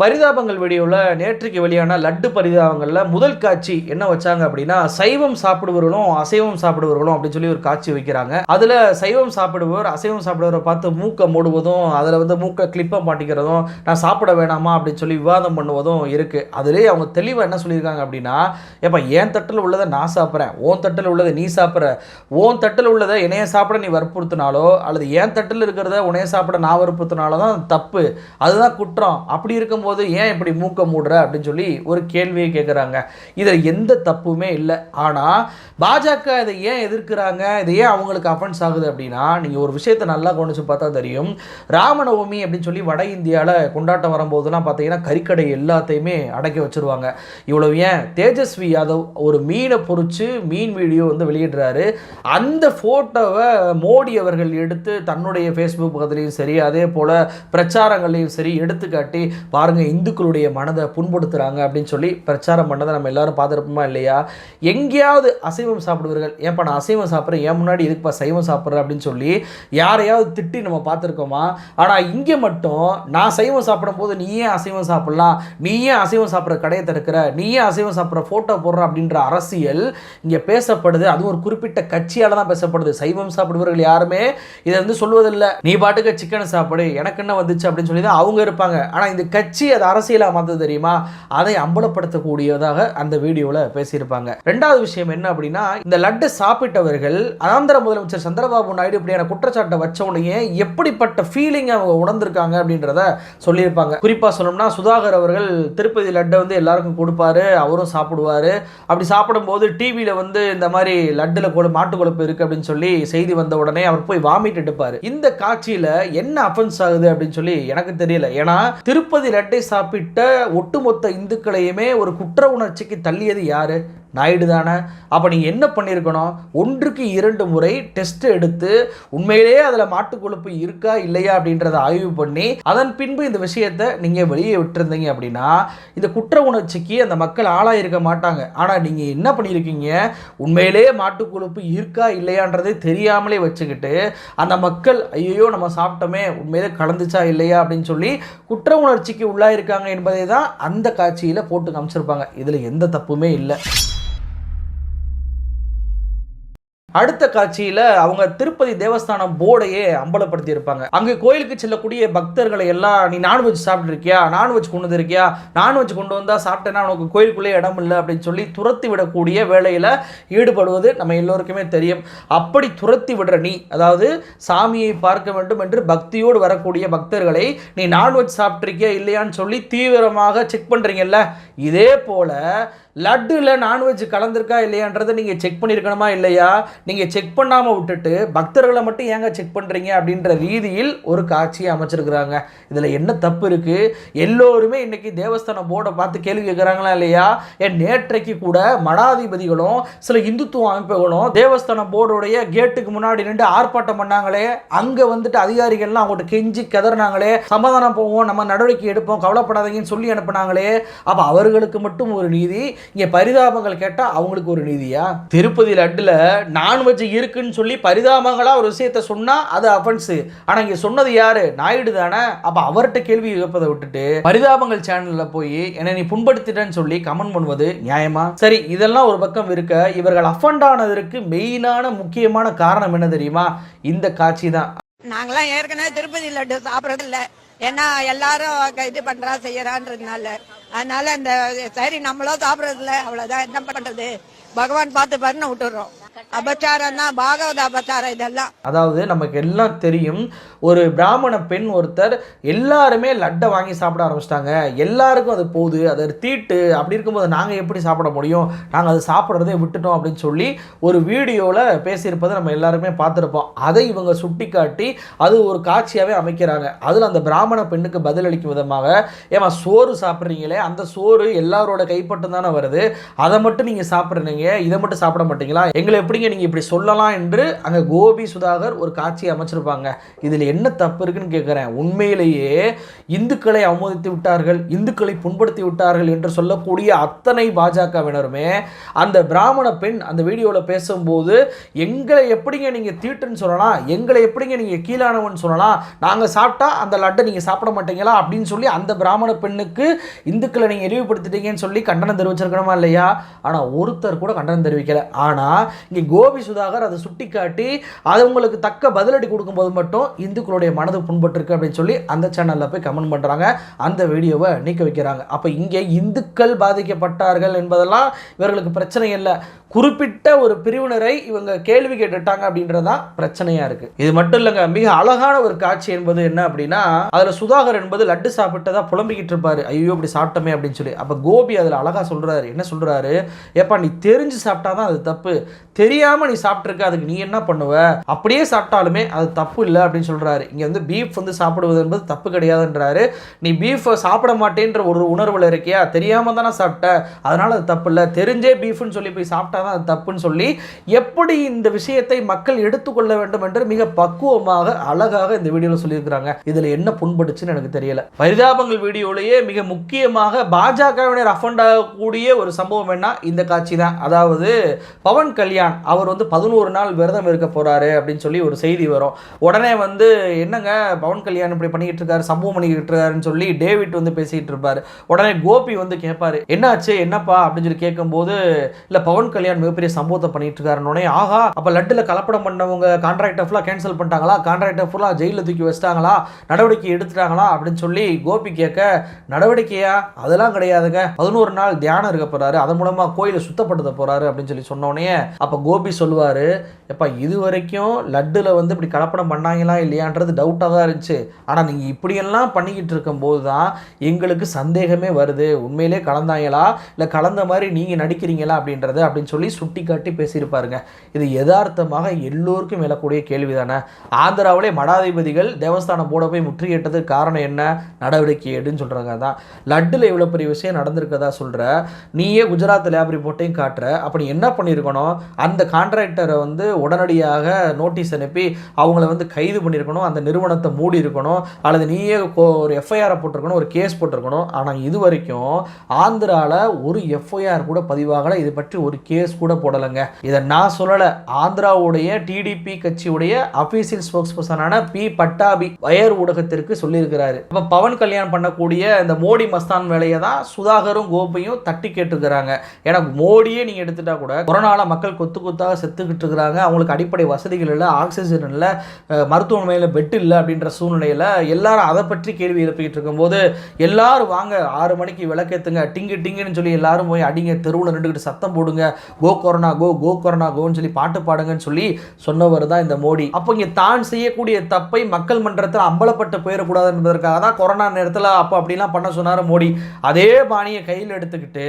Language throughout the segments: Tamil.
பரிதாபங்கள் வீடியோவில் நேற்றுக்கு வெளியான லட்டு பரிதாபங்களில் முதல் காட்சி என்ன வச்சாங்க அப்படின்னா, சைவம் சாப்பிடுவர்களும் அசைவம் சாப்பிடுவர்களும் அப்படின்னு சொல்லி ஒரு காட்சி வைக்கிறாங்க. அதில் சைவம் சாப்பிடுவர் அசைவம் சாப்பிடுவரை பார்த்து மூக்கை மூடுவதும், அதில் மூக்கை கிளிப்பை மாட்டிக்கிறதும், நான் சாப்பிட வேணாமா அப்படின்னு சொல்லி விவாதம் பண்ணுவதும் இருக்குது. அதுலேயே அவங்க தெளிவாக என்ன சொல்லியிருக்காங்க அப்படின்னா, ஏப்பா என் தட்டில் உள்ளதை நான் சாப்பிட்றேன், ஓன் தட்டில் உள்ளதை நீ சாப்பிட்ற, ஓன் தட்டில் உள்ளதை என்னைய சாப்பிட நீ வற்புறுத்தினாலோ அல்லது என் தட்டில் இருக்கிறத உன்னைய சாப்பிட நான் வற்புறுத்தினாலோ தான் தப்பு, அதுதான் குற்றம். அப்படி இருக்கும் போது ஏன் இப்படி மூக்க மூடுற அப்படின்னு சொல்லி ஒரு கேள்வியை கேட்குறாங்க. இதில் எந்த தப்புமே இல்லை. ஆனால் பாஜக இதை ஏன் எதிர்க்கிறாங்க, இதை ஏன் அவங்களுக்கு அஃபென்ஸ் ஆகுது அப்படின்னா, நீங்கள் ஒரு விஷயத்தை நல்லா கவனிச்சு பார்த்தா தெரியும். ராமநவமி அப்படின்னு சொல்லி வட இந்தியாவில் கொண்டாட்டம் வரும்போதுலாம் பார்த்தீங்கன்னா கறிக்கடை எல்லாத்தையுமே அடக்கி வச்சுருவாங்க. இவ்வளவு ஏன் தேஜஸ்வி யாதவ் ஒரு மீனை பொறிச்சு மீன் வீடியோ வெளியிடுறாரு. அந்த ஃபோட்டோவை மோடி அவர்கள் எடுத்து தன்னுடைய ஃபேஸ்புக் பக்கத்துலையும் சரி, அதே போல் பிரச்சாரங்களையும் சரி எடுத்துக்காட்டி பாருங்கள் இந்துக்களுடைய மனதை புண்படுத்துகிறாங்க அப்படின்னு சொல்லி பிரச்சாரம் பண்ணதை நம்ம எல்லாரும் பார்த்துருப்போமா இல்லையா? எங்கேயாவது அசைவம் சாப்பிடுவர்கள், ஏன்ப்பா நான் அசைவம் சாப்பிட்றேன், ஏன் முன்னாடி எதுக்குப்பா சைவம் சாப்பிட்றேன் அப்படின்னு சொல்லி யாரையாவது திட்டி நம்ம பார்த்துருக்கோமா? ஆனால் இங்கே மட்டும் நான் சைவம் சாப்பிடும் போது நீ ஏன் அசைவம் சாப்பிட்லாம், நீ ஏன் அசைவம் சாப்பிட்ற கடையை திறக்கிற, நீ ஏன் அசைவம் சாப்பிட்ற ஃபோட்டோ போடுற அப்படின்ற அரசியல் இங்கே பேசப்படுது. அது ஒரு குறிப்பிட்ட கட்சியால் தான் பேசப்படுது. சைவம் சாப்பிடுவர்கள் யாருமே இதை சொல்லுவதில்லை. நீ பாட்டுக்கு சிக்கனை சாப்பிடு, எனக்கு என்ன வந்துச்சு அப்படின்னு சொல்லி தான் அவங்க இருப்பாங்க. ஆனால் இந்த கட்சி அது அரசியலாக மாற்றது தெரியுமா? அதை அம்பலப்படுத்தக்கூடியதாக அந்த வீடியோவில் பேசியிருப்பாங்க. ரெண்டாவது விஷயம் என்ன அப்படின்னா, இந்த லட்டு சாப்பிட்டவர்கள் ஆந்திர முதலமைச்சர் சந்திரபாபு நாயுடு இப்படியான குற்றச்சாட்டை வச்ச உடனே எப்படிப்பட்ட ஃபீலிங் அவங்க உணர்ந்திருக்காங்க அப்படின்றத சொல்லியிருப்பாங்க. குறிப்பாக சொல்லணும்னா, சுதாகர் அவர்கள் திருப்பதி லட்டை எல்லாருக்கும் கொடுப்பாரு, அவரும் சாப்பிடுவார். அப்படி சாப்பிடும்போது டிவியில் இந்த மாதிரி லட்டில் மாட்டு கொழுப்பு இருக்கு அப்படின்னு சொல்லி செய்தி வந்த உடனே அவர் போய் வாமிட் எடுப்பார். இந்த காட்சியில் என்ன அஃபென்ஸ் ஆகுது அப்படின்னு சொல்லி எனக்கு தெரியல. ஏன்னா திருப்பதி லட்டை சாப்பிட்ட ஒட்டுமொத்த இந்துக்களையுமே ஒரு குற்ற உணர்ச்சிக்கு தள்ளியது யாரு? நாயுடு தானே. அப்போ நீங்கள் என்ன பண்ணியிருக்கணும், 1க்கு 2 முறை டெஸ்ட் எடுத்து உண்மையிலேயே அதில் மாட்டுக்கொழுப்பு இருக்கா இல்லையா அப்படின்றத ஆய்வு பண்ணி அதன் பின்பு இந்த விஷயத்தை நீங்கள் வெளியே விட்டுருந்தீங்க அப்படின்னா இந்த குற்ற உணர்ச்சிக்கு அந்த மக்கள் ஆளாயிருக்க மாட்டாங்க. ஆனால் நீங்கள் என்ன பண்ணியிருக்கீங்க, உண்மையிலேயே மாட்டுக்கொழுப்பு இருக்கா இல்லையான்றதை தெரியாமலே வச்சுக்கிட்டு அந்த மக்கள் ஐயோ நம்ம சாப்பிட்டோமே உண்மையிலே கலந்துச்சா இல்லையா அப்படின்னு சொல்லி குற்ற உணர்ச்சிக்கு உள்ளாயிருக்காங்க என்பதை தான் அந்த காட்சியில் போட்டு காமிச்சிருப்பாங்க. இதில் எந்த தப்புமே இல்லை. அடுத்த காட்சியில் அவங்க திருப்பதி தேவஸ்தானம் போர்டையே அம்பலப்படுத்தி இருப்பாங்க. அங்கே கோயிலுக்கு செல்லக்கூடிய பக்தர்களை எல்லாம், நீ நான்வெஜ் சாப்பிட்டு இருக்கியா, நான்வெஜ் கொண்டு வந்திருக்கியா, நான்வெஜ் கொண்டு வந்தால் சாப்பிட்டேன்னா உனக்கு கோயிலுக்குள்ளே இடம் இல்லை அப்படின்னு சொல்லி துரத்தி விடக்கூடிய வேலையில் ஈடுபடுவது நம்ம எல்லோருக்குமே தெரியும். அப்படி துரத்தி விடுற நீ, அதாவது சாமியை பார்க்க வேண்டும் என்று பக்தியோடு வரக்கூடிய பக்தர்களை நீ நான்வெஜ் சாப்பிட்ருக்கியா இல்லையான்னு சொல்லி தீவிரமாக செக் பண்ணுறீங்கல்ல, இதே போல் லட்டுல நான்வெஜ் கலந்துருக்கா இல்லையான்றதை நீங்கள் செக் பண்ணியிருக்கணுமா இல்லையா? நீங்கள் செக் பண்ணாமல் விட்டுட்டு பக்தர்களை மட்டும் ஏங்க செக் பண்ணுறீங்க அப்படின்ற ரீதியில் ஒரு காட்சியை அமைச்சிருக்கிறாங்க. இதில் என்ன தப்பு இருக்குது? எல்லோருமே இன்றைக்கி தேவஸ்தான போர்டை பார்த்து கேள்வி கேட்குறாங்களா இல்லையா? நேற்றைக்கு கூட மடாதிபதிகளும் சில இந்துத்துவ அமைப்புகளும் தேவஸ்தான போர்டுடைய கேட்டுக்கு முன்னாடி நின்று ஆர்ப்பாட்டம் பண்ணாங்களே, அங்கே அதிகாரிகள்லாம் அவங்கள்ட்ட கெஞ்சி கதறினாங்களே, சமாதானம் போவோம், நம்ம நடவடிக்கை எடுப்போம், கவலைப்படாதீங்கன்னு சொல்லி அனுப்புனாங்களே. அப்போ அவர்களுக்கு மட்டும் ஒரு நீதி, இங்கே பரிதாபங்கள் கேட்டால் அவங்களுக்கு ஒரு நீதியா? திருப்பதி லட்டுல நான்வெஜ் இருக்குன்னு சொல்லி பரிதாபங்களா ஒரு விஷயத்தை சொன்னால் அது அஃபென்ஸ். ஆனால் இங்கே சொன்னது யாரு? நாயுடு தானே. அப்போ அவர்கிட்ட கேள்வி கேட்பதை விட்டுட்டு பரிதாபங்கள் சேனலில் போய் என்னை நீ புண்படுத்திட்டேன்னு சொல்லி கமெண்ட் பண்ணுவது நியாயமா? சரி, இதெல்லாம் ஒரு பக்கம் இருக்க, இவர்கள் அஃபெண்ட் ஆனதற்கு மெயினான முக்கியமான காரணம் என்ன தெரியுமா? இந்த காட்சி தான். நாங்களாம் ஏற்கனவே திருப்பதி லட்டு சாப்பிட்றதில்ல, ஏன்னா எல்லாரும் இது பண்றா செய்யறான்றதுனால. அதனால இந்த சரி நம்மளும் சாப்பிட்றதில்ல, அவ்வளவுதான், என்ன பண்றது, பகவான் பார்த்து பண்ண விட்டுறோம். அபச்சாரம் தான், பாகவத அபச்சாரம் இதெல்லாம். அதாவது நமக்கு எல்லாம் தெரியும், ஒரு பிராமண பெண் ஒருத்தர் எல்லாருமே லட்டை வாங்கி சாப்பிட ஆரம்பிச்சிட்டாங்க, எல்லாருக்கும் அது போகுது, அது தீட்டு, அப்படி இருக்கும்போது நாங்கள் எப்படி சாப்பிட முடியும், நாங்கள் அது சாப்பிட்றதே விட்டுட்டோம் அப்படின்னு சொல்லி ஒரு வீடியோவில் பேசியிருப்பதை நம்ம எல்லாருமே பார்த்துருப்போம். அதை இவங்க சுட்டி காட்டி அது ஒரு காட்சியாகவே அமைக்கிறாங்க. அதில் அந்த பிராமண பெண்ணுக்கு பதிலளிக்கும் விதமாக, ஏமா சோறு சாப்பிட்றீங்களே, அந்த சோறு எல்லாரோட கைப்பட்டம் தானே வருது, அதை மட்டும் நீங்கள் சாப்பிட்றீங்க, இதை மட்டும் சாப்பிட மாட்டீங்களா, எங்களை எப்படிங்க நீங்கள் இப்படி சொல்லலாம் என்று அங்கே கோபி சுதாகர் ஒரு காட்சியை அமைச்சிருப்பாங்க. இதில் என்ன தப்பு இருக்குன்னு கேட்குறேன். உண்மையிலேயே இந்துக்களை அவமதித்து விட்டார்கள், இந்துக்களை புண்படுத்தி விட்டார்கள் என்று சொல்லக்கூடிய அத்தனை பாஜகவினருமே அந்த பிராமண பெண் அந்த வீடியோவில் பேசும்போது எங்களை எப்படிங்க நீங்கள் தீட்டுன்னு சொல்லலாம், எங்களை எப்படிங்க நீங்கள் கீழானவன் சொல்லலாம், நாங்கள் சாப்பிட்டா அந்த லட்டை நீங்கள் சாப்பிட மாட்டீங்களா அப்படின்னு சொல்லி அந்த பிராமண பெண்ணுக்கு இந்துக்களை நீங்கள் இழிவுபடுத்திட்டீங்கன்னு சொல்லி கண்டனம் தெரிவிச்சிருக்கணுமா இல்லையா? ஆனால் ஒருத்தர் கூட கண்டனம் தெரிவிக்கல. ஆனால் இங்கே கோபி சுதாகர் அதை சுட்டி காட்டி அது உங்களுக்கு தக்க பதிலடி கொடுக்கும்போது மட்டும் இந்துக்களுடைய மனது புண்பட்டிருக்கு அப்படின்னு சொல்லி அந்த சேனலில் போய் கமெண்ட் பண்ணுறாங்க, அந்த வீடியோவை நீக்க வைக்கிறாங்க. அப்போ இங்கே இந்துக்கள் பாதிக்கப்பட்டார்கள் என்பதெல்லாம் இவர்களுக்கு பிரச்சனை இல்லை, குறிப்பிட்ட ஒரு பிரிவினரை இவங்க கேள்வி கேட்டுட்டாங்க அப்படின்றதான் பிரச்சனையா இருக்கு. இது மட்டும் இல்லைங்க, மிக அழகான ஒரு காட்சி என்பது என்ன அப்படின்னா, அதுல சுதாகர் என்பது லட்டு சாப்பிட்டதா புலம்பிக்கிட்டு இருப்பாரு, ஐயோ இப்படி சாப்பிட்டோமே அப்படின்னு சொல்லி. அப்ப கோபி அதுல அழகா சொல்றாரு, என்ன சொல்றாரு, ஏப்பா நீ தெரிஞ்சு சாப்பிட்டாதான் அது தப்பு, தெரியாம நீ சாப்பிட்டுருக்க, அதுக்கு நீ என்ன பண்ணுவ, அப்படியே சாப்பிட்டாலுமே அது தப்பு இல்லை அப்படின்னு சொல்றாரு. இங்க வந்து பீஃப் வந்து சாப்பிடுவது என்பது தப்பு கிடையாதுன்றாரு. நீ பீஃப் சாப்பிட மாட்டேன்ற ஒரு உணர்வுல இருக்கியா, தெரியாம தானே சாப்பிட்ட, அதனால அது தப்பு இல்லை, தெரிஞ்சே பீஃப்னு சொல்லி போய் சாப்பிட்டா தான் அது தப்புன்னு சொல்லி எப்படி இந்த விஷயத்தை மக்கள் எடுத்துக்கொள்ள வேண்டும் என்று மிக பக்குவமாக அழகாக இந்த வீடியோவில் சொல்லியிருக்கிறாங்க. இதுல என்ன புண்படுச்சுன்னு எனக்கு தெரியல. பரிதாபங்கள் வீடியோலேயே மிக முக்கியமாக பாஜகவினர் அஃபண்ட் ஆகக்கூடிய ஒரு சம்பவம் என்ன, இந்த காட்சி தான். அதாவது பவன் கல்யாண் அவர் வந்து 11 நாள் விரதம் இருக்க போறாரு அப்படின்னு சொல்லி ஒரு செய்தி வரும். உடனே வந்து என்னங்க பவன் கல்யாண் இப்படி பண்ணிக்கிட்டு இருக்காரு, சம்பவம் பண்ணிக்கிட்டு இருக்காருன்னு சொல்லி டேவிட் வந்து பேசிக்கிட்டு இருப்பாரு. உடனே கோபி வந்து கேட்பாரு, என்னாச்சு என்னப்பா அப்படின்னு சொல்லி கேட்கும்போது, இல்ல பவன் கல்யாண் மிகப்பெரிய சம்பவத்தை பண்ணிட்டு இருக்காருன்னே, ஆஹா அப்ப லட்டுல கலப்படம் பண்ணவங்க கான்ட்ராக்டை ஃபுல்லா கேன்சல் பண்ணிட்டாங்களா, கான்ட்ராக்டை ஃபுல்லா ஜெயில தூக்கி வச்சிட்டாங்களா, நடவடிக்கை எடுத்துட்டாங்களா அப்படின்னு சொல்லி கோபி கேட்க, நடவடிக்கையா அதெல்லாம் கிடையாதுங்க, 11 நாள் தியானம் இருக்க போறாரு, அதன் மூலமா கோயிலை சுத்தப்படுத்த போறாரு அப்படின்னு சொல்லி சொன்னோடனே அப்ப கோபி சொல்லுவாரு, எப்பா இது வரைக்கும் லட்டுல வந்து இப்படி கலப்படம் பண்ணாங்களா இல்லையான்றது டவுட்டாக தான் இருந்துச்சு, ஆனா நீங்க இப்படியெல்லாம் பண்ணிக்கிட்டு இருக்கும் போது தான் எங்களுக்கு சந்தேகமே வருது, உண்மையிலே கலந்தாங்களா இல்லை கலந்த மாதிரி நீங்க நடிக்கிறீங்களா அப்படின்றது அப்படின்னு சொல்லி சுட்டி காட்டி பேசியிருப்பாருங்க. இது யதார்த்தமாக எல்லோருக்கும் எழக்கூடிய கேள்வி தானே. ஆந்திராவிலே மடாதிபதிகள் தேவஸ்தான போர்டை போய் முற்றுகையிட்டதுக்கு காரணம் என்ன, நடவடிக்கை எடுன்னு சொல்றாங்க. தான் லட்டுல இவ்வளோ பெரிய விஷயம் நடந்திருக்கதா சொல்ற, நீயே குஜராத் லேப் ரிப்போர்ட்டையும் காட்டுற, அப்படி என்ன பண்ணியிருக்கணும், அந்த கான்ட்ராக்டரை வந்து உடனடியாக நோட்டீஸ் அனுப்பி அவங்கள வந்து கைது பண்ணியிருக்கணும், அந்த நிறுவனத்தை மூடி இருக்கணும், அல்லது நீயே ஒரு எஃப்ஐஆரை போட்டிருக்கணும், ஒரு கேஸ் போட்டிருக்கணும். ஆனால் இது வரைக்கும் ஆந்திராவில் ஒரு எஃப்ஐஆர் கூட பதிவாகலை, இது பற்றி ஒரு கேஸ் கூட போடலைங்க. இதை நான் சொல்லலை, ஆந்திராவுடைய டிடிபி கட்சியுடைய அபிஷியல் ஸ்போக்ஸ் பர்சனான பி பட்டாபி வயர் ஊடகத்திற்கு சொல்லியிருக்கிறாரு. இப்போ பவன் கல்யாண் பண்ணக்கூடிய இந்த மோடி மஸ்தான் வேலையை தான் சுதாகரும் கோபியும் தட்டி கேட்டுக்கிறாங்க. ஏன்னா மோடியே நீங்கள் எடுத்துட்டா கூட கொரோனால மக்கள் கொத்து கொத்தாக செத்துக்கிட்டு இருக்கிறாங்க, அவங்களுக்கு அடிப்படை வசதிகள் இல்லை, ஆக்சிஜன் இல்லை, மருத்துவமனையில் பெட் இல்லை அப்படின்ற சூழ்நிலையில் எல்லாரும் அதை பற்றி கேள்வி எழுப்பிக்கிட்டு இருக்கும்போது, எல்லாரும் வாங்க 6 மணிக்கு விளக்கேற்றுங்க டிங்கு டிங்குன்னு சொல்லி எல்லாரும் போய் அடிங்க, தெருவில் நின்றுக்கிட்டு சத்தம் போடுங்க, கோ கொரோனா கோ, கோ கொரோனா கோன்னு சொல்லி பாட்டு பாடுங்கன்னு சொல்லி சொன்னவர் தான் இந்த மோடி. அப்போ இங்கே தான் செய்யக்கூடிய தப்பை மக்கள் மன்றத்தில் அம்பலப்பட்டு போயிடக்கூடாது என்பதற்காக தான் கொரோனா நேரத்தில் அப்போ அப்படிலாம் பண்ண சொன்னார் மோடி. அதே பாணியை கையில் எடுத்துக்கிட்டு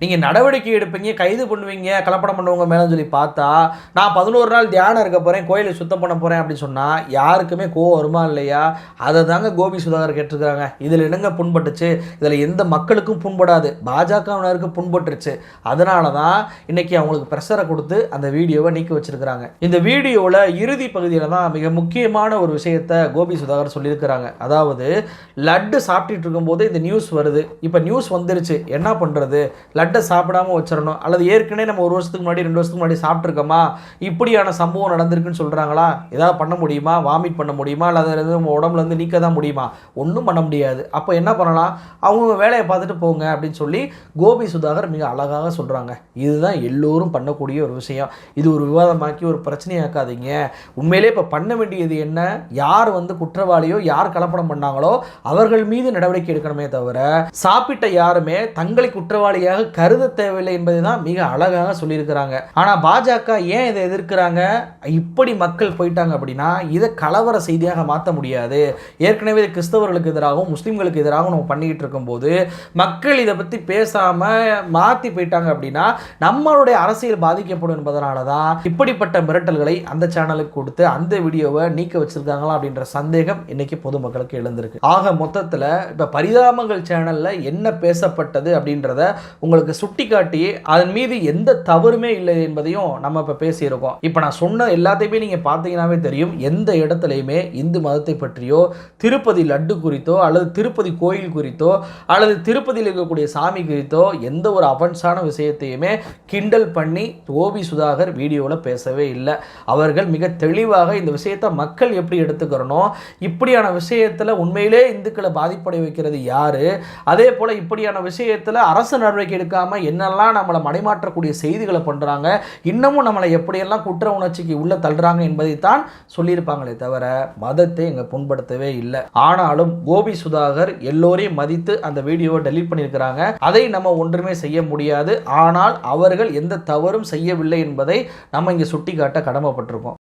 நீங்கள் நடவடிக்கை எடுப்பீங்க, கைது பண்ணுவீங்க கலப்படம் பண்ணுவவங்க மேலே சொல்லி பார்த்தா, நான் 11 நாள் தியானம் இருக்க போகிறேன், கோயிலை சுத்தம் பண்ண போகிறேன் அப்படின்னு சொன்னால் யாருக்குமே கோவம் வருமா இல்லையா? அதை தாங்க கோபி சுதாகர் கேட்டிருக்காங்க. இதில் என்னங்க புண்பட்டுச்சு, இதில் எந்த மக்களுக்கும் புண்படாது, பாஜகவினருக்கு புண்பட்டுருச்சு. அதனால தான் இன்னைக்கு அவங்களுக்கு ப்ரெஷரை கொடுத்து அந்த வீடியோவை நீக்கி வச்சிருக்கிறாங்க. இந்த வீடியோவில் இறுதி பகுதியில் தான் மிக முக்கியமான ஒரு விஷயத்தை கோபி சுதாகர் சொல்லியிருக்கிறாங்க. அதாவது லட்டு சாப்பிட்டுட்டு இருக்கும்போது இந்த நியூஸ் வருது, இப்போ நியூஸ் வந்துருச்சு, என்ன பண்ணுறது, லட்டை சாப்பிடாம வச்சிடணும், அல்லது ஏற்கனவே நம்ம 1 வருஷத்துக்கு முன்னாடி 2 வருஷத்துக்கு முன்னாடி சாப்பிட்ருக்கோமா, இப்படியான சம்பவம் நடந்திருக்குன்னு சொல்கிறாங்களா, ஏதாவது பண்ண முடியுமா, வாமிட் பண்ண முடியுமா, அல்லது உடம்புல இருந்து நீக்க தான் முடியுமா, ஒன்றும் பண்ண முடியாது. அப்போ என்ன பண்ணலாம், அவங்க வேலையை பார்த்துட்டு போங்க அப்படின்னு சொல்லி கோபி சுதாகர் மிக அழகாக சொல்கிறாங்க. இதுதான் எல்லோரும் பண்ணக்கூடிய ஒரு விஷயம். இது ஒரு விவாதமாக்கி ஒரு பிரச்சனையாக்காதீங்க. உண்மையிலே இப்போ பண்ண வேண்டியது என்ன, யார் வந்து குற்றவாளியோ யார் கலப்படம் பண்ணாங்களோ அவர்கள் மீது நடவடிக்கை எடுக்கணுமே தவிர சாப்பிட்ட யாருமே தங்களை குற்றவாளியாக கருத தேவையில்லை என்பதை தான் மிக அழகாக சொல்லியிருக்கிறாங்க. ஆனால் பாஜக ஏன் இதை எதிர்க்கிறாங்க, இப்படி மக்கள் போயிட்டாங்க அப்படின்னா இதை கலவர செய்தியாக மாற்ற முடியாது. ஏற்கனவே இது கிறிஸ்தவர்களுக்கு எதிராகவும் முஸ்லீம்களுக்கு எதிராகவும் நம்ம பண்ணிக்கிட்டு இருக்கும்போது மக்கள் இதை பற்றி பேசாமல் மாற்றி போயிட்டாங்க அப்படின்னா நம்மளுடைய அரசியல் பாதிக்கப்படும் என்பதனால தான் இப்படிப்பட்ட மிரட்டல்களை அந்த சேனலுக்கு கொடுத்து அந்த வீடியோவை நீக்க வச்சிருக்காங்களா அப்படின்ற சந்தேகம் இன்னைக்கு பொதுமக்களுக்கு எழுந்திருக்கு. ஆக மொத்தத்தில் இப்போ பரிதாபங்கள் சேனலில் என்ன பேசப்பட்டது அப்படின்றத உங்களுக்கு சுட்டி காட்டி அதன் மீது எந்த தவறுமே இல்லை என்பதையும் பற்றியும் நம்ம இப்போ பேசியிருக்கோம். இப்போ நான் சொன்ன எல்லாத்தையுமே நீங்கள் பார்த்தீங்கன்னாவே தெரியும், எந்த இடத்துலையுமே இந்து மதத்தை பற்றியோ திருப்பதி லட்டு குறித்தோ அல்லது திருப்பதி கோயில் குறித்தோ அல்லது திருப்பதியில் இருக்கக்கூடிய சாமி குறித்தோ எந்த ஒரு அஃபென்ஸான விஷயத்தையுமே கிண்டல் பண்ணி ஓபி சுதாகர் வீடியோவில் பேசவே இல்லை. அவர்கள் மிக தெளிவாக இந்த விஷயத்தை மக்கள் எப்படி எடுத்துக்கிறனோ, இப்படியான விஷயத்தில் உண்மையிலே இந்துக்களை பாதிப்படை வைக்கிறது யாரு, அதே போல் இப்படியான விஷயத்தில் அரசு நடவடிக்கை எடுக்காமல் என்னெல்லாம் நம்மளை மடைமாற்றக்கூடிய செய்திகளை பண்ணுறாங்க, இன்னமும் நம்மளை எப்படியெல்லாம் குற்ற உணர்ச்சிக்கு உள்ள தள்ளுறாங்க என்பதைத்தான் சொல்லியிருப்பாங்களே தவிர மதத்தை இங்கே புண்படுத்தவே இல்லை. ஆனாலும் கோபி சுதாகர் எல்லோரையும் மதித்து அந்த வீடியோவை டெலீட் பண்ணியிருக்கிறாங்க. அதை நம்ம ஒன்றுமே செய்ய முடியாது. ஆனால் அவர்கள் எந்த தவறும் செய்யவில்லை என்பதை நம்ம இங்கே சுட்டி காட்ட கடமைப்பட்டிருக்கோம்.